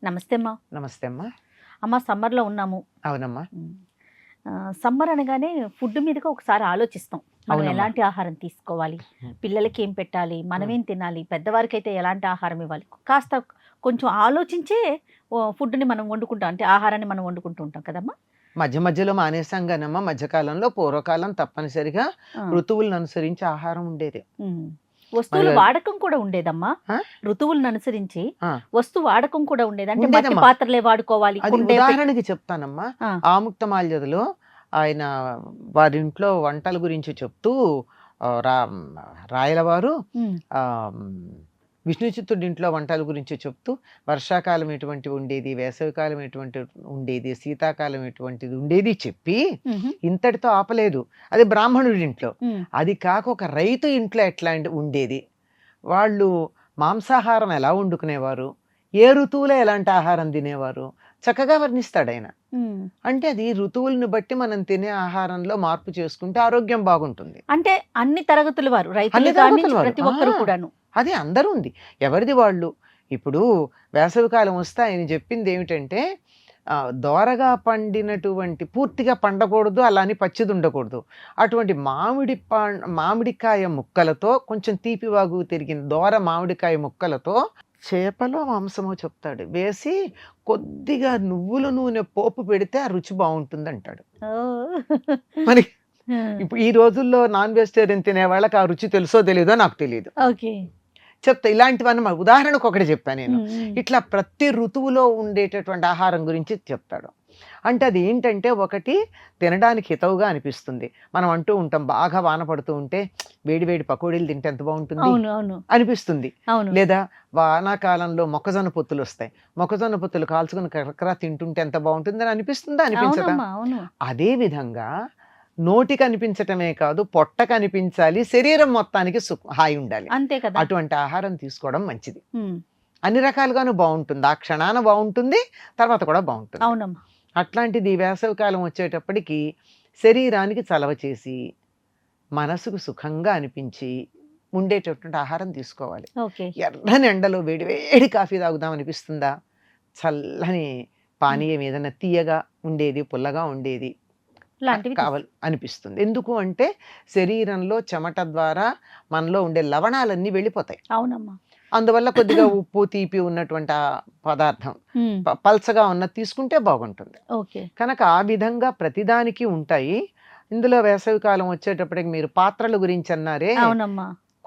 నమస్తే అమ్మా. నమస్తే అమ్మా. అమ్మ సమ్మర్లో ఉన్నాము. అవునమ్మా. సమ్మర్ అనగానే ఫుడ్ మీదగా ఒకసారి ఆలోచిస్తాం. మనం అవునమ్మా. ఎలాంటి ఆహారం తీసుకోవాలి, పిల్లలకి ఏం పెట్టాలి, మనమేం తినాలి, పెద్దవారికి అయితే ఎలాంటి ఆహారం ఇవ్వాలి, కాస్త కొంచెం ఆలోచించే ఫుడ్ని మనం వండుకుంటాం, అంటే ఆహారాన్ని మనం వండుకుంటూ ఉంటాం కదమ్మా. మధ్య మధ్యలో మానేసాం గానమ్మా. మధ్యకాలంలో పూర్వకాలం తప్పనిసరిగా ఋతువులను అనుసరించి ఆహారం ఉండేది. వస్తువుల వాడకం కూడా ఉండేదమ్మా. ఋతువులను అనుసరించి వస్తు వాడకం కూడా ఉండేది. అంటే మట్టి పాత్రలే వాడుకోవాలి. ఉదాహరణకి చెప్తానమ్మా. ఆముక్తమాల్యదలో ఆయన వారింట్లో వంటల గురించి చెప్తూ రాయలవారు విష్ణు చిత్తుడి ఇంట్లో వంటల గురించి చెప్తూ వర్షాకాలం ఎటువంటి ఉండేది, వేసవికాలం ఎటువంటి ఉండేది, శీతాకాలం ఎటువంటిది ఉండేది చెప్పి ఇంతటితో ఆపలేదు. అది బ్రాహ్మణుడి ఇంట్లో. అది కాక ఒక రైతు ఇంట్లో ఎట్లా ఉండేది, వాళ్ళు మాంసాహారం ఎలా వండుకునేవారు, ఏ ఋతువులో ఎలాంటి ఆహారం తినేవారు చక్కగా వర్ణిస్తాడు ఆయన. అంటే అది ఋతువులను బట్టి మనం తినే ఆహారంలో మార్పు చేసుకుంటే ఆరోగ్యం బాగుంటుంది. అంటే అన్ని తరగతుల వారు, రైతులు ప్రతి ఒక్కరు కూడాను. అది అందరూ ఉంది, ఎవరిది వాళ్ళు. ఇప్పుడు వేసవికాలం వస్తే ఆయన చెప్పింది ఏమిటంటే దోరగా పండినటువంటి పూర్తిగా పండకూడదు, అలాని పచ్చిది ఉండకూడదు. అటువంటి మామిడికాయ ముక్కలతో కొంచెం తీపివాగు తిరిగిన దోర మామిడికాయ ముక్కలతో చేపలో మాంసమో చెప్తాడు వేసి కొద్దిగా నువ్వుల నూనె పోపు పెడితే ఆ రుచి బాగుంటుంది అంటాడు. మరి ఇప్పుడు ఈ రోజుల్లో నాన్ వెజిటేరియన్ తినే వాళ్ళకి ఆ రుచి తెలుసో తెలియదో నాకు తెలియదు. చెప్తా ఇలాంటివన్నీ ఉదాహరణకు ఒకటి చెప్పాను నేను. ఇట్లా ప్రతి ఋతువులో ఉండేటటువంటి ఆహారం గురించి చెప్తాడు. అంటే అది ఏంటంటే ఒకటి తినడానికి హితవుగా అనిపిస్తుంది. మనం అంటూ ఉంటాం బాగా వాన పడుతూ ఉంటే వేడి వేడి పకోడీలు తింటే ఎంత బాగుంటుంది అనిపిస్తుంది. లేదా వానాకాలంలో మొక్కజొన్న పొత్తులు వస్తాయి, మొక్కజొన్న పొత్తులు కాల్చుకుని కరకరా తింటుంటే ఎంత బాగుంటుంది అని అనిపిస్తుందా, అనిపించదా? అదే విధంగా నోటికి అనిపించటమే కాదు, పొట్టకు అనిపించాలి, శరీరం మొత్తానికి హాయి ఉండాలి. అంతే కదా. అటువంటి ఆహారం తీసుకోవడం మంచిది. అన్ని రకాలుగాను బాగుంటుంది, ఆ క్షణాన బాగుంటుంది, తర్వాత కూడా బాగుంటుంది. అవునమ్మా. అట్లాంటిది వేసవికాలం వచ్చేటప్పటికి శరీరానికి చలవ చేసి మనసుకు సుఖంగా అనిపించి ఉండేటటువంటి ఆహారం తీసుకోవాలి. ఎర్రని ఎండలో వేడి వేడి కాఫీ తాగుదాం అనిపిస్తుందా, చల్లని పానీయం ఏదైనా తీయగా ఉండేది, పుల్లగా ఉండేది కావాలి అనిపిస్తుంది. ఎందుకు అంటే శరీరంలో చెమట ద్వారా మనలో ఉండే లవణాలన్నీ వెళ్ళిపోతాయి. అవునమ్మా. అందువల్ల కొద్దిగా ఉప్పు తీపి ఉన్నటువంటి పదార్థం పల్చగా ఉన్నది తీసుకుంటే బాగుంటుంది. కనుక ఆ విధంగా ప్రతిదానికి ఉంటాయి. ఇందులో వేసవికాలం వచ్చేటప్పటికి మీరు పాత్రల గురించి అన్నారే,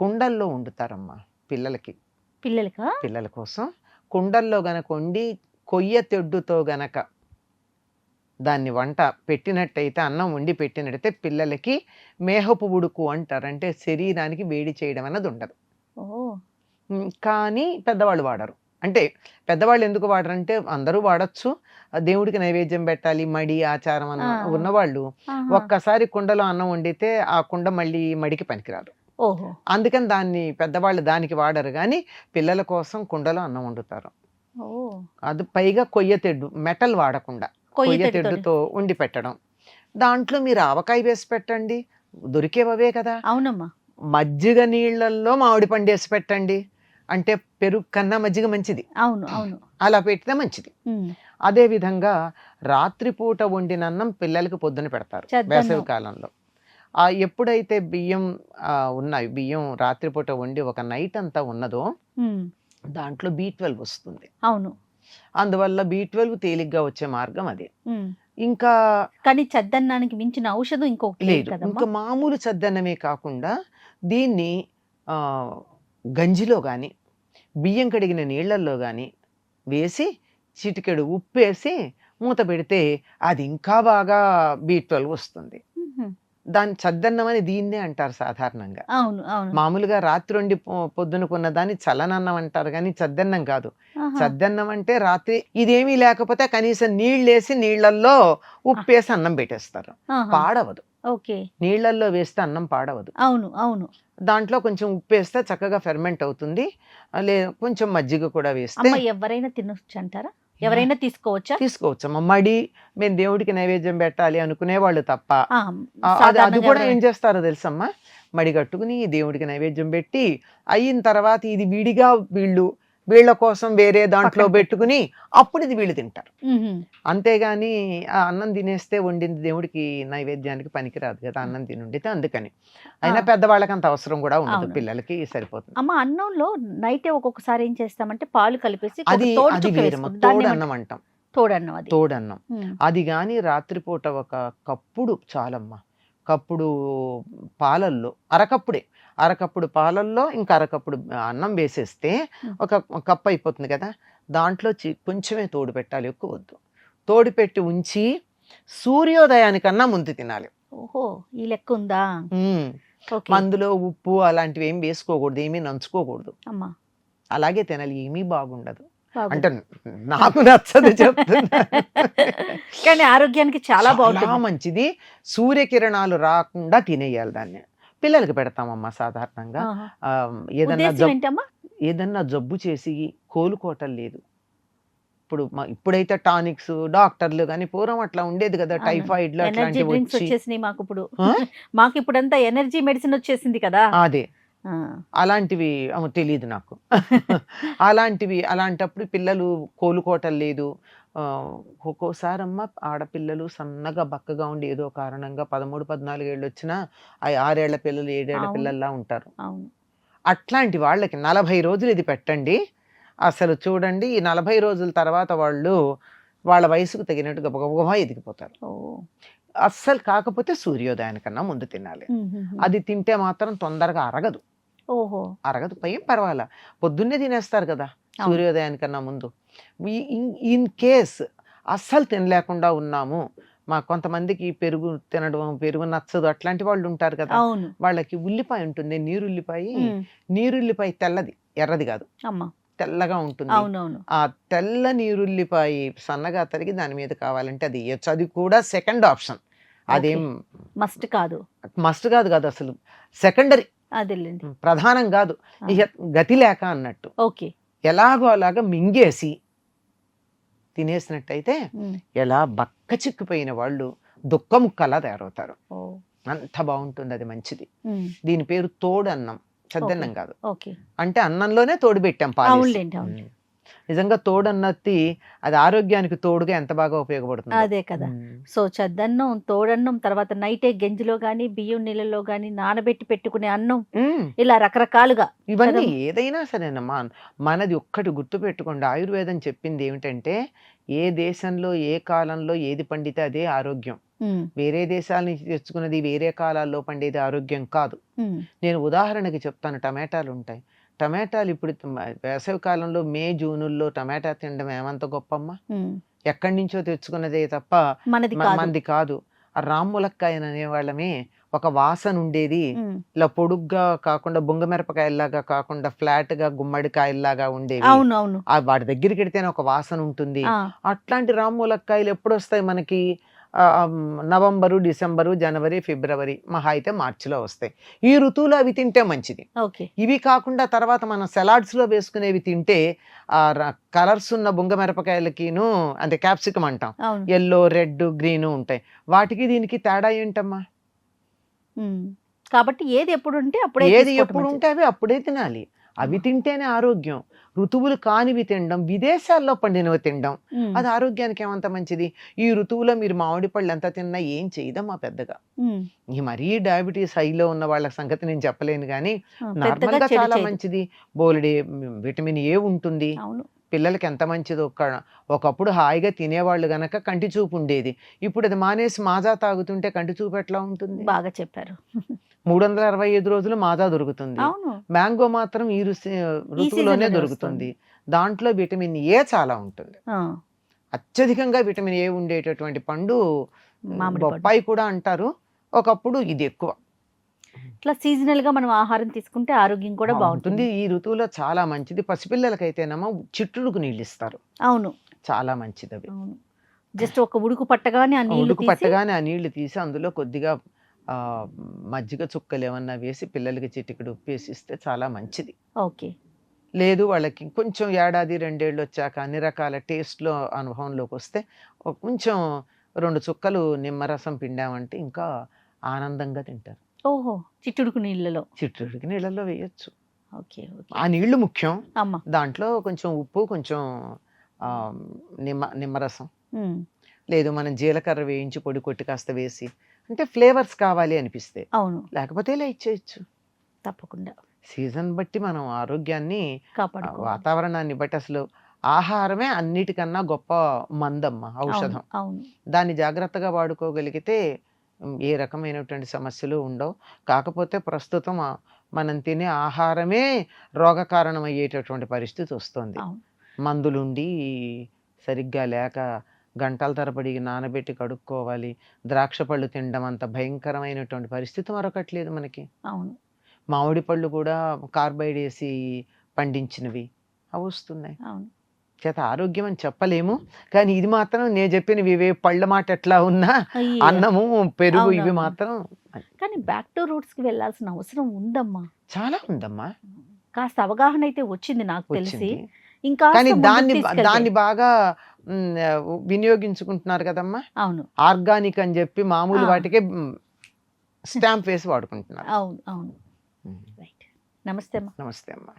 కుండల్లో వండుతారమ్మా పిల్లల కోసం. కుండల్లో గనక వండి కొయ్య తెడ్డుతో గనక దాన్ని వంట పెట్టినట్టయితే, అన్నం వండి పెట్టినట్టయితే పిల్లలకి మేహపు ఉడుకు అంటారు. అంటే శరీరానికి వేడి చేయడం అన్నది ఉండదు. కానీ పెద్దవాళ్ళు వాడరు. అంటే పెద్దవాళ్ళు ఎందుకు వాడరంటే అందరూ వాడచ్చు, దేవుడికి నైవేద్యం పెట్టాలి, మడి ఆచారం ఉన్నవాళ్ళు ఒక్కసారి కుండలో అన్నం వండితే ఆ కుండ మళ్ళీ మడికి పనికిరాదు. అందుకని దాన్ని పెద్దవాళ్ళు దానికి వాడరు. కానీ పిల్లల కోసం కుండలో అన్నం వండుతారు. అది పైగా కొయ్య తెడ్డు, మెటల్ వాడకుండా కొయ్య తెడ్డుతో వండి పెట్టడం. దాంట్లో మీరు ఆవకాయ వేసి పెట్టండి, దొరికేవే కదా. అవునమ్మా. మజ్జిగ నీళ్ళల్లో మామిడి పండు వేసి పెట్టండి, అంటే పెరుగు కన్నా మజ్జిగ మంచిది. అలా పెట్టితే మంచిది. అదే విధంగా రాత్రిపూట వండిన అన్నం పిల్లలకి పొద్దున పెడతారు వేసవి కాలంలో. ఎప్పుడైతే బియ్యం ఉన్నాయి, బియ్యం రాత్రిపూట వండి ఒక నైట్ అంతా ఉన్నదో దాంట్లో B12 వస్తుంది. అందువల్ల B12 తేలిగ్గా వచ్చే మార్గం అదే. ఇంకా కానీ చద్దన్నానికి మించిన ఔషధం ఇంకొకటి లేదు. ఇంకా మామూలు చద్దన్నమే కాకుండా దీన్ని గంజిలో కానీ బియ్యం కడిగిన నీళ్లల్లో కానీ వేసి చిటికెడు ఉప్పు వేసి మూత పెడితే అది ఇంకా బాగా B12 వస్తుంది. దాని చద్దన్నం అని దీన్నే అంటారు సాధారణంగా. మామూలుగా రాత్రి వండి పొద్దునకున్న దాన్ని చల్లనన్నం అంటారు, కానీ చద్దన్నం కాదు. చద్దన్నం అంటే రాత్రి ఇదేమీ లేకపోతే కనీసం నీళ్ళేసి నీళ్లల్లో ఉప్పేసి అన్నం పెట్టేస్తారు, పాడవదు. నీళ్లల్లో వేస్తే అన్నం పాడవదు. దాంట్లో కొంచెం ఉప్పు వేస్తే చక్కగా ఫెర్మెంట్ అవుతుంది. కొంచెం మజ్జిగ కూడా వేస్తే ఎవరైనా తినొచ్చు అంటారా? ఎవరైనా తీసుకోవచ్చా? తీసుకోవచ్చమ్మా. మడి మేము దేవుడికి నైవేద్యం పెట్టాలి అనుకునేవాళ్ళు తప్ప. ఆ, అది అది సాధారణంగా కూడా ఎవరైనా ఏం చేస్తారో తెలుసమ్మా, మడి కట్టుకుని దేవుడికి నైవేద్యం పెట్టి అయిన తర్వాత ఇది విడిగా వీళ్ళ కోసం వేరే దాంట్లో పక్కన పెట్టుకుని అప్పుడు ఇది వీళ్ళు తింటారు. మ్మ్. అంతేగాని ఆ అన్నం తినేస్తే వండింది దేవుడికి నైవేద్యానికి పనికిరాదు కదా, అన్నం తినుండితే. అందుకని అయినా ఆ, పెద్దవాళ్ళకి అంత అవసరం కూడా ఉండదు, అవును. పిల్లలకి సరిపోతుంది. అమ్మ, అన్నంలో నైటే ఒక్కొక్కసారి ఏం చేస్తామంటే పాలు కలిపేసి ఒక అది తోడు అది చుక్క వేరమ్మ, వేసుకుంటాం. దాన్ని ఏమంటారు? తోడన్నం అంటాం. తోడన్నం అది. తోడన్నం మ్మ్. అది కానీ రాత్రిపూట ఒక కప్పుడు చాలమ్మా. కప్పుడు పాలల్లో అరకప్పుడు పాలల్లో ఇంకా అరకప్పుడు అన్నం వేసేస్తే ఒక కప్పు అయిపోతుంది కదా. దాంట్లో కొంచెమే తోడు పెట్టాలి, ఎక్కువ వద్దు. తోడు పెట్టి ఉంచి సూర్యోదయానికన్నా ముందు తినాలి. ఓహో, ఈ లెక్క ఉందా? ఓకే అందులో ఉప్పు అలాంటివి ఏమి వేసుకోకూడదు, ఏమీ నంచుకోకూడదు. అమ్మా, అలాగే తినాలి, ఏమీ బాగుండదు. బాగుంది. అంటే నాకు నచ్చదు చెప్తున్నా. కానీ ఆరోగ్యానికి చాలా చాలా బాగుంటుంది. మంచిది. సూర్యకిరణాలు రాకుండా తినేయాలి దాన్ని. పిల్లలకి పెడతామమ్మా సాధారణంగా. ఆహా. ఆ, ఏదన్నా ఉద్దేశం ఏంటమ్మా? ఏదన్నా జబ్బు చేసి కోలుకోవటం లేదు. ఇప్పుడైతే టానిక్స్ డాక్టర్లు కానీ, పూర్వం అట్లా ఉండేది కదా, అవును. టైఫాయిడ్లు ఎనర్జీ అట్లాంటివి డ్రింక్స్ వచ్చి. వచ్చేసినాయి మాకు ఇప్పుడు. ఆ? మాకు ఇప్పుడంతా ఎనర్జీ మెడిసిన్ వచ్చేసింది కదా. అదే ఆ. అలాంటివి తెలియదు నాకు. అలాంటప్పుడు పిల్లలు కోలుకోవటం లేదు. ఒక్కోసారమ్మ ఆడపిల్లలు సన్నగా బక్కగా ఉండి ఏదో కారణంగా 13, 14 ఏళ్ళు వచ్చినా 6 ఏళ్ల పిల్లలు 7 ఏళ్ల అవును. పిల్లల్లా ఉంటారు. అవును. అట్లాంటి వాళ్ళకి 40 రోజులు ఇది పెట్టండి. అసలు చూడండి, ఈ 40 రోజుల తర్వాత వాళ్ళ వయసుకు తగినట్టుగా గబగబా ఎదిగిపోతారు. ఓ. అస్సలు కాకపోతే సూర్యోదయానికన్నా ముందు తినాలి. అది తింటే మాత్రం తొందరగా అరగదు. ఓహో. ఏం పర్వాలా, పొద్దున్నే తినేస్తారు కదా అవును. సూర్యోదయానికన్నా ముందు. ఇన్ కేస్ అస్సలు తినలేకుండా ఉన్నాము, కొంతమందికి పెరుగు నచ్చదు, అట్లాంటి వాళ్ళు ఉంటారు కదా, అవును. వాళ్ళకి ఉల్లిపాయ ఉంటుంది, నీరుల్లిపాయ. మ్మ్. నీరుల్లిపాయ తెల్లది, ఎర్రది కాదు, అమ్మా, తెల్లగా ఉంటుంది. అవునవును. ఆ తెల్ల నీరుల్లిపాయ సన్నగా తరిగి దాని మీద కావాలంటే అది ఇయ్యొచ్చు. అది కూడా సెకండ్ ఆప్షన్. అదేం మస్ట్ కాదు. మస్ట్ కాదు అసలు, సెకండరీ, అదేలేండి. ప్రధానం కాదు. ఇక గతి లేక అన్నట్టు ఓకే. ఎలాగో అలాగా మింగేసి తినేసినట్టయితే మ్మ్. ఎలా బక్క చిక్కిపోయిన వాళ్ళు దుక్కముక్కలా తయారవుతారు. ఓ. అంత బాగుంటుంది, అది మంచిది. మ్మ్. దీని పేరు తోడన్నం, చద్దన్నం కాదు. ఓకే. అంటే అన్నంలోనే తోడు పెట్టాం పాలేసి. అవునులేండి, అవును. నిజంగా తోడన్నత్తి అది ఆరోగ్యానికి తోడుగా ఎంత బాగా ఉపయోగపడుతుంది. అదే కదా. సో చద్దన్నం, తోడన్నం, తర్వాత నైటే గంజిలో గాని బియ్యం నీళ్ళలో గాని నానబెట్టి పెట్టుకునే అన్నం, ఇలా రకరకాలుగా ఇవన్నీ కదమ్మా? ఏదైనా సరేనమ్మా, మనది ఒక్కటి గుర్తు పెట్టుకోండి. ఆయుర్వేదం చెప్పింది ఏమిటంటే, ఏ దేశంలో ఏ కాలంలో ఏది పండితే అదే ఆరోగ్యం. మ్మ్. వేరే దేశాల నుంచి తెచ్చుకున్నది వేరే కాలాల్లో పండేది ఆరోగ్యం కాదు. మ్మ్. నేను ఉదాహరణకి చెప్తాను, టమాటాలు ఉంటాయి. టమాటాలు ఇప్పుడు వేసవి కాలంలో మే జూనుల్లో టమాటా తినడం ఏమంత గొప్పమ్మా. మ్మ్. ఎక్కడి నుంచో తెచ్చుకున్నదే తప్ప మనది కాదు. మంది కాదు. ఆ రామ్ములక్కాయని అనేవాళ్ళమే, ఒక వాసన ఉండేది. మ్మ్. ఇలా పొడుగ్గా కాకుండా బొంగమిరపకాయల్లాగా కాకుండా ఫ్లాట్ గా గుమ్మడికాయల్లాగా ఉండేవి. అవును, అవును. వాటి దగ్గరికి వెడితేనే ఒక వాసన ఉంటుంది. ఆ. అట్లాంటి రామ్ములక్కాయలు ఎప్పుడు వస్తాయి మనకి? నవంబరు, డిసెంబరు, జనవరి, ఫిబ్రవరి, మహా అయితే మార్చిలో వస్తాయి. ఈ ఋతువులో అవి తింటే మంచిది. ఓకే. ఇవి కాకుండా తర్వాత మనం సలాడ్స్ లో వేసుకునేవి తింటే ఆ కలర్స్ ఉన్న బొంగమిరపకాయలకిను, అంటే క్యాప్సికం అంటాం, అవును. ఎల్లో, రెడ్, గ్రీన్ ఉంటాయి. వాటికి దీనికి తేడా ఏంటమ్మా? మ్మ్. కాబట్టి ఏది ఎప్పుడు ఉంటే అప్పుడే ఏది తీసుకోవటం ఎప్పుడు మంచిది. ఉంటే అవి అప్పుడే తినాలి. అవి తింటేనే ఆరోగ్యం. ఋతువులు కానివి తినడం, విదేశాల్లో పండినవి తినడం, మ్మ్. అది ఆరోగ్యానికి ఏమంత మంచిది? ఈ ఋతువులో మీరు మామిడి పళ్ళు ఎంత తిన్నా ఏం చేయదమ్మా పెద్దగా. మ్మ్. ఈ మరీ డయాబెటీస్ హైలో ఉన్న వాళ్ళ సంగతి నేను చెప్పలేను, కానీ పెద్దగా నార్మల్ గా చెడు చాలా చేయదు. మంచిది. బోలెడే విటమిన్ ఏ ఉంటుంది. అవును. పిల్లలకి ఎంత మంచిదో. ఒకప్పుడు హాయిగా తినేవాళ్ళు గనక కంటి చూపు ఉండేది. ఇప్పుడు అది మానేసి మాజా తాగుతుంటే కంటి చూపు ఎట్లా ఉంటుంది? బాగా చెప్పారు. 365 రోజులు మాజా దొరుకుతుంది. అవును. మ్యాంగో మాత్రం ఈ ఋతువులోనే సీజన్లోనే దొరుకుతుంది. దాంట్లో విటమిన్ ఏ చాలా ఉంటుంది. ఆ. అత్యధికంగా విటమిన్ ఏ ఉండేటటువంటి పండు మామిడి పండు. బొప్పాయి కూడా అంటారు. ఒకప్పుడు ఇది ఎక్కువ. ఇట్లా సీజనల్ గా మనం ఆహారం తీసుకుంటే ఆరోగ్యం కూడా బాగుంటుంది. ఈ ఋతువులో చాలా మంచిది. పసిపిల్లలకైతేనేమో చిట్టుడుకు నీళ్ళు ఇస్తారు, అవును, చాలా మంచిది అవి. అవును. జస్ట్ ఒక ఉడుకు పట్టగానే ఆ నీళ్లు ఉడుకు పట్టగానే ఆ నీళ్లు తీసి అందులో కొద్దిగా మజ్జిగ చుక్కలు ఏమన్నా వేసి పిల్లలకి చిటికెడు ఉప్పు వేసి ఇస్తే చాలా మంచిది. ఓకే. లేదు వాళ్ళకి కొంచెం ఏడాది 2 ఏళ్ళు వచ్చాక అన్ని రకాల టేస్ట్‌లో అనుభవంలోకి వస్తే కొంచెం 2 చుక్కలు నిమ్మరసం పిండామంటే ఇంకా ఆనందంగా తింటారు. ఓహో! చిట్టుడుకు నీళ్ళలో. చిట్టుడికి నీళ్ళల్లో వేయొచ్చు. ఓకే. ఓకే. ఆ నీళ్లు ముఖ్యం. అమ్మ. దాంట్లో కొంచెం ఉప్పు, కొంచెం ఆహ్, నిమ్మరసం. హ్మ్. లేదు మనం జీలకర్ర వేయించి పొడి కొట్టి కాస్త వేసి అంటే ఫ్లేవర్స్ కావాలి అనిపిస్తే. అవును. లేకపోతే ఇలా ఇచ్చేయొచ్చు. తప్పకుండా. సీజన్ బట్టి మనం ఆరోగ్యాన్ని కాపాడుకోవాలి. వాతావరణాన్ని బట్టి అసలు ఆహారమే అన్నిటికన్నా గొప్ప మందమ్మ, అవును. ఔషధం. అవును. దాన్ని జాగ్రత్తగా వాడుకోగలిగితే ఏ రకమైనటువంటి సమస్యలు ఉండవు. కాకపోతే ప్రస్తుతం మనం తినే ఆహారమే రోగ కారణం అయ్యేటటువంటి పరిస్థితి వస్తుంది. అవును. మందులుండి సరిగ్గా లేక గంటల తరబడి నానబెట్టి కడుక్కోవాలి. ద్రాక్ష పళ్ళు తినడం అంత భయంకరమైనటువంటి పరిస్థితి మరొకటి లేదు మనకి. అవును. మామిడి పళ్ళు కూడా కార్బైడ్ ఏసి పండించినవి అవి వస్తున్నాయి. అవును. చేత ఆరోగ్యం అని చెప్పలేము. కానీ ఇది మాత్రం నేను చెప్పినవి ఇవే పళ్ళ మాట ఎట్లా ఉన్నా అయ్యో! అన్నము, పెరుగు ఇవి అవునవును. మాత్రం కానీ బ్యాక్ టు రూట్స్‌కి వెళ్ళాల్సిన అవసరం ఉందమ్మా. చాలా ఉందమ్మా. కాస్త అవగాహన అయితే వచ్చింది నాకు తెలిసి. వచ్చింది. ఇంకాస్త కానీ ముందుకు దాన్ని తీసుకెళ్తే. బాగా వినియోగించుకుంటున్నారు కదమ్మా. అవును. ఆర్గానిక్ అని చెప్పి మామూలు ఆ! వాటికే స్టాంప్ వేసి వాడుకుంటున్నారు. అవును. అవును. ఉమ్. రైట్. నమస్తే అమ్మా. నమస్తే అమ్మా.